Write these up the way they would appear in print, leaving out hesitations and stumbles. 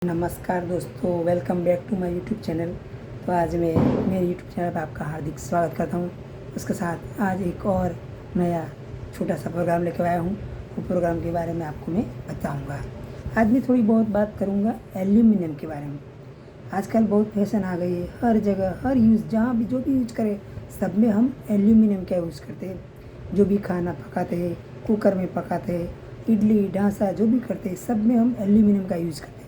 नमस्कार दोस्तों, welcome back to my YouTube channel. तो आज मैं मेरे यूट्यूब चैनल पर आपका हार्दिक स्वागत करता हूं। उसके साथ आज एक और नया छोटा सा प्रोग्राम लेकर आया हूं। वो प्रोग्राम के बारे में आपको मैं बताऊंगा। आज मैं थोड़ी बहुत बात करूंगा एल्यूमिनियम के बारे में। आजकल बहुत फैशन आ गई है, हर जगह हर यूज़ जहाँ भी जो भी यूज करें सब में हम एल्यूमिनियम का यूज़ करते हैं। जो भी खाना पकाते हैं, कुकर में पकाते हैं, इडली डोसा जो भी करते हैं सब में हम एल्यूमिनियम का यूज़ करते हैं।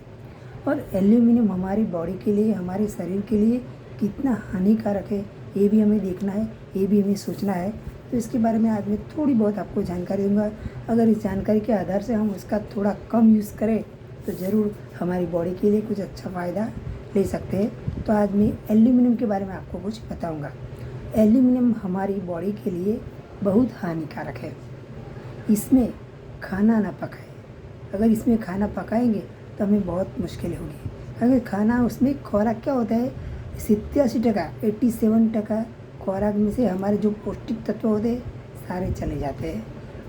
और एल्यूमिनियम हमारी बॉडी के लिए, हमारे शरीर के लिए कितना हानिकारक है ये भी हमें देखना है, ये भी हमें सोचना है। तो इसके बारे में आज मैं थोड़ी बहुत आपको जानकारी दूंगा। अगर इस जानकारी के आधार से हम उसका थोड़ा कम यूज़ करें तो ज़रूर हमारी बॉडी के लिए कुछ अच्छा फ़ायदा ले सकते हैं। तो आज मैं एल्यूमिनियम के बारे में आपको कुछ बताऊँगा। एल्यूमिनियम हमारी बॉडी के लिए बहुत हानिकारक है। इसमें खाना ना पकाए। अगर इसमें खाना पकाएंगे तो हमें बहुत मुश्किल होगी। अगर खाना उसमें खुराक क्या होता है, 87% 87% खुराक में से हमारे जो पौष्टिक तत्व होते हैं सारे चले जाते हैं।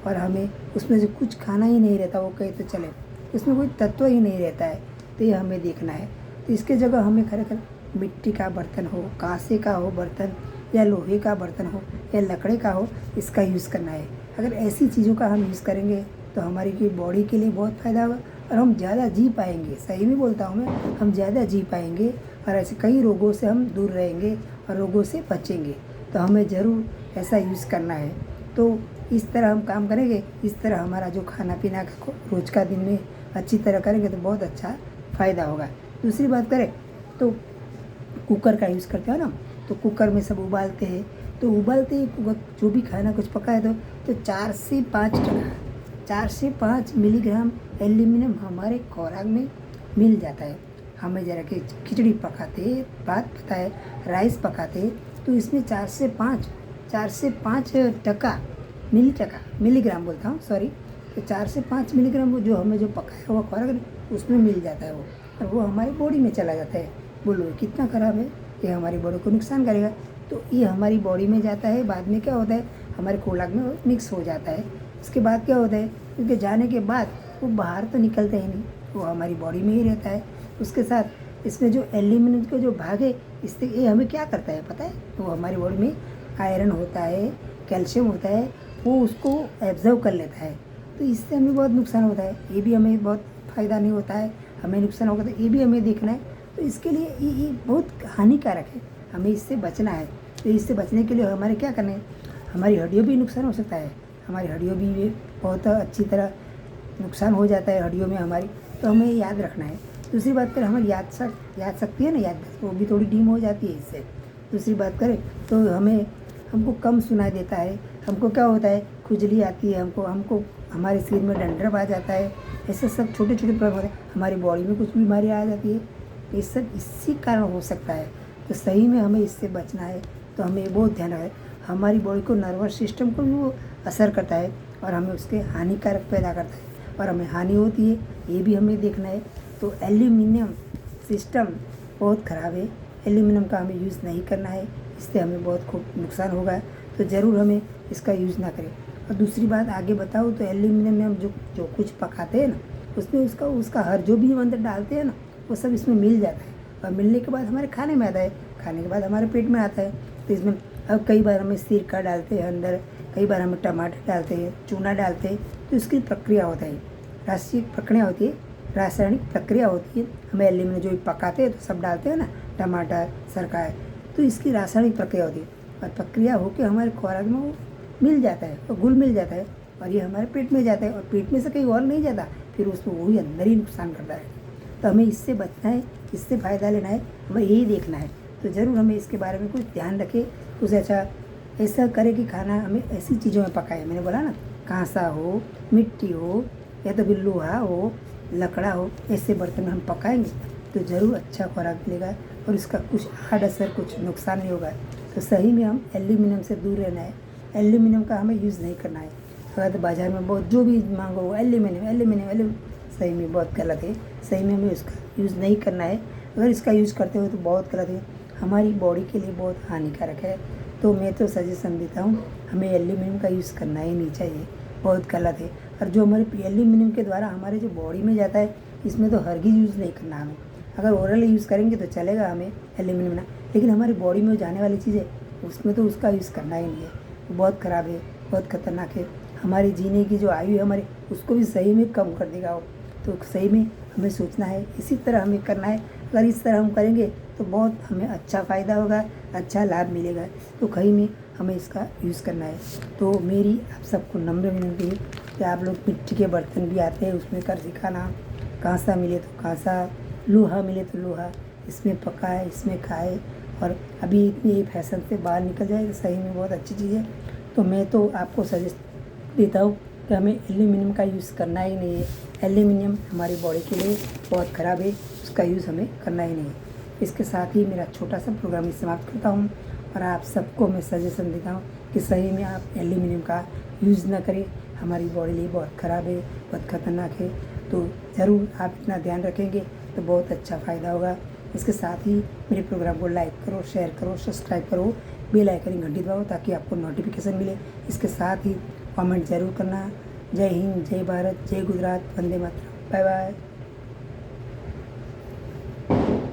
और हमें उसमें से कुछ खाना ही नहीं रहता, वो कहे तो चले, उसमें कोई तत्व ही नहीं रहता है। तो ये हमें देखना है। तो इसके जगह हमें खरेखर मिट्टी का बर्तन हो, कांसे का हो बर्तन, या लोहे का बर्तन हो, या लकड़े का हो, इसका यूज़ करना है। अगर ऐसी चीज़ों का हम यूज़ करेंगे तो हमारी की बॉडी के लिए बहुत फ़ायदा होगा और हम ज़्यादा जी पाएंगे। सही में बोलता हूँ मैं, हम ज़्यादा जी पाएंगे और ऐसे कई रोगों से हम दूर रहेंगे और रोगों से बचेंगे। तो हमें ज़रूर ऐसा यूज़ करना है। तो इस तरह हम काम करेंगे, इस तरह हमारा जो खाना पीना का रोज़ का दिन में अच्छी तरह करेंगे तो बहुत अच्छा फ़ायदा होगा। दूसरी बात करें तो कुकर का यूज़ करते हो ना, तो कुकर में सब उबालते हैं। तो उबालते ही कुकर जो भी खाना कुछ पकाए तो 4 से 5 मिलीग्राम एल्यूमिनियम हमारे खुराक में मिल जाता है। हमें जरा कि खिचड़ी पकाते, बात पता है, राइस पकाते तो इसमें 4 से 5 टका मिलीग्राम बोलता हूँ, सॉरी। तो 4 से 5 मिलीग्राम वो जो हमें जो पकाया हुआ खुराक उसमें मिल जाता है वो, और वो हमारी बॉडी में चला जाता है। बोलो कितना ख़राब है, ये हमारी बॉडी को नुकसान करेगा। तो ये हमारी बॉडी में जाता है, बाद में क्या होता है हमारे खुराक में वो मिक्स हो जाता है। उसके बाद क्या होता है, क्योंकि जाने के बाद वो बाहर तो निकलता ही नहीं, वो हमारी बॉडी में ही रहता है। उसके साथ इसमें जो एल्यूमिनियम का जो भाग है, इससे ये हमें क्या करता है पता है, वो हमारी बॉडी में आयरन होता है, कैल्शियम होता है, वो उसको एब्जर्व कर लेता है। तो इससे हमें बहुत नुकसान होता है, ये भी हमें बहुत फ़ायदा नहीं होता है, हमें नुकसान होगा तो ये भी हमें देखना है। तो इसके लिए ये बहुत हानिकारक है, हमें इससे बचना है। तो इससे बचने के लिए हमारे क्या करना है, हमारी हड्डियों भी नुकसान हो सकता है, हमारी हड्डियों भी बहुत अच्छी तरह नुकसान हो जाता है हड्डियों में हमारी। तो हमें याद रखना है। दूसरी बात करें हमारी याद शक्ति है ना, याद वो भी थोड़ी डीम हो जाती है इससे। दूसरी बात करें तो हमको कम सुनाई देता है, हमको क्या होता है खुजली आती है, हमको हमारे सिर में डंडरप आ जाता है। ऐसे सब छोटे छोटे प्रॉब्लम होते हैं, हमारी बॉडी में कुछ बीमारियाँ आ जाती है। ये सब इसी कारण हो सकता है। तो सही में हमें इससे बचना है। तो हमें बहुत ध्यान रखना है। हमारी बॉडी को, नर्वस सिस्टम को भी वो असर करता है और हमें उसके हानिकारक पैदा करता है और हमें हानि होती है, ये भी हमें देखना है। तो एल्यूमिनियम सिस्टम बहुत ख़राब है, एल्यूमिनियम का हमें यूज़ नहीं करना है, इससे हमें बहुत खूब नुकसान होगा। तो ज़रूर हमें इसका यूज़ ना करें। और दूसरी बात आगे बताओ तो एल्यूमिनियम में हम जो कुछ पकाते हैं ना, उसमें उसका हर जो भी हम अंदर डालते हैं ना वो सब इसमें मिल जाता है और मिलने के बाद हमारे खाने में आता है, खाने के बाद हमारे पेट में आता है। तो इसमें अब कई बार हमें सिरका डालते हैं अंदर, कई बार हमें टमाटर डालते हैं, चूना डालते हैं। तो इसकी प्रक्रिया होता है, रासायनिक प्रक्रिया होती है। हमें एल्यूमिनियम जो भी पकाते हैं तो सब डालते हैं ना, टमाटर सरका है, तो इसकी रासायनिक प्रक्रिया होती है और प्रक्रिया होकर हमारे खुराक में वो मिल जाता है और घुल मिल जाता है और ये हमारे पेट में जाता है और पेट में से कहीं और नहीं जाता, फिर उसमें वही अंदर ही नुकसान करता है। तो हमें इससे बचना है, इससे फ़ायदा लेना है, हमें यही देखना है। तो ज़रूर हमें इसके बारे में कुछ ध्यान रखें, कुछ अच्छा ऐसा करें कि खाना हमें ऐसी चीज़ों में पकाए। मैंने बोला ना, कांसा हो, मिट्टी हो, या तो फिर लोहा हो, लकड़ा हो, ऐसे बर्तन में हम पकाएंगे तो ज़रूर अच्छा खुराक मिलेगा और इसका कुछ हार्ड असर, कुछ नुकसान नहीं होगा। तो सही में हम एल्यूमिनियम से दूर रहना है, एल्यूमिनियम का हमें यूज़ नहीं करना है। अगर बाज़ार में बहुत जो भी मांगो वो एल्यूमिनियम, सही में बहुत गलत है। सही में हमें उसका यूज़ नहीं करना है। अगर इसका यूज़ करते हो तो बहुत गलत है, हमारी बॉडी के लिए बहुत हानिकारक है। तो मैं तो सजेशन देता हूँ हमें एल्यूमिनियम का यूज़ करना ही नहीं चाहिए, बहुत गलत है। और जो हमारे एल्यूमिनियम के द्वारा हमारे जो बॉडी में जाता है इसमें तो हरगिज़ यूज़ नहीं करना हमें। अगर ओरली यूज़ करेंगे तो चलेगा हमें एल्यूमिनियम ना, लेकिन हमारी बॉडी में जाने वाली चीज़ है उसमें तो उसका यूज़ करना ही नहीं है। वो बहुत ख़राब है, बहुत खतरनाक है। हमारी जीने की जो आयु है हमारी, उसको भी सही में कम कर देगा वो। तो सही में हमें सोचना है, इसी तरह हमें करना है। अगर इस तरह हम करेंगे तो बहुत हमें अच्छा फ़ायदा होगा, अच्छा लाभ मिलेगा। तो कहीं में हमें इसका यूज़ करना है। तो मेरी आप सबको नम्र विनती है कि आप लोग मिट्टी के बर्तन भी आते हैं उसमें कर दिखाना, कांसा मिले तो कांसा, लोहा मिले तो लोहा, इसमें पकाए, इसमें खाए। और अभी इतनी फैशन से बाहर निकल जाए तो सही में बहुत अच्छी चीज़ है। तो मैं तो आपको सजेस्ट देता हूँ कि हमें एल्यूमिनियम का यूज़ करना ही नहीं है। एल्यूमिनियम हमारी बॉडी के लिए बहुत ख़राब है, उसका यूज़ हमें करना ही नहीं है। इसके साथ ही मेरा छोटा सा प्रोग्राम समाप्त करता हूँ और आप सबको मैं सजेशन देता हूँ कि सही में आप एल्यूमिनियम का यूज़ ना करें, हमारी बॉडी लिए बहुत ख़राब है, बहुत ख़तरनाक है। तो ज़रूर आप इतना ध्यान रखेंगे तो बहुत अच्छा फ़ायदा होगा। इसके साथ ही मेरे प्रोग्राम को लाइक करो, शेयर करो, सब्सक्राइब करो, बेल आइकन घंटी दबाओ ताकि आपको नोटिफिकेशन मिले। इसके साथ ही कमेंट ज़रूर करना। जय हिंद, जय भारत, जय गुजरात, वंदे मातरम, बाय बाय।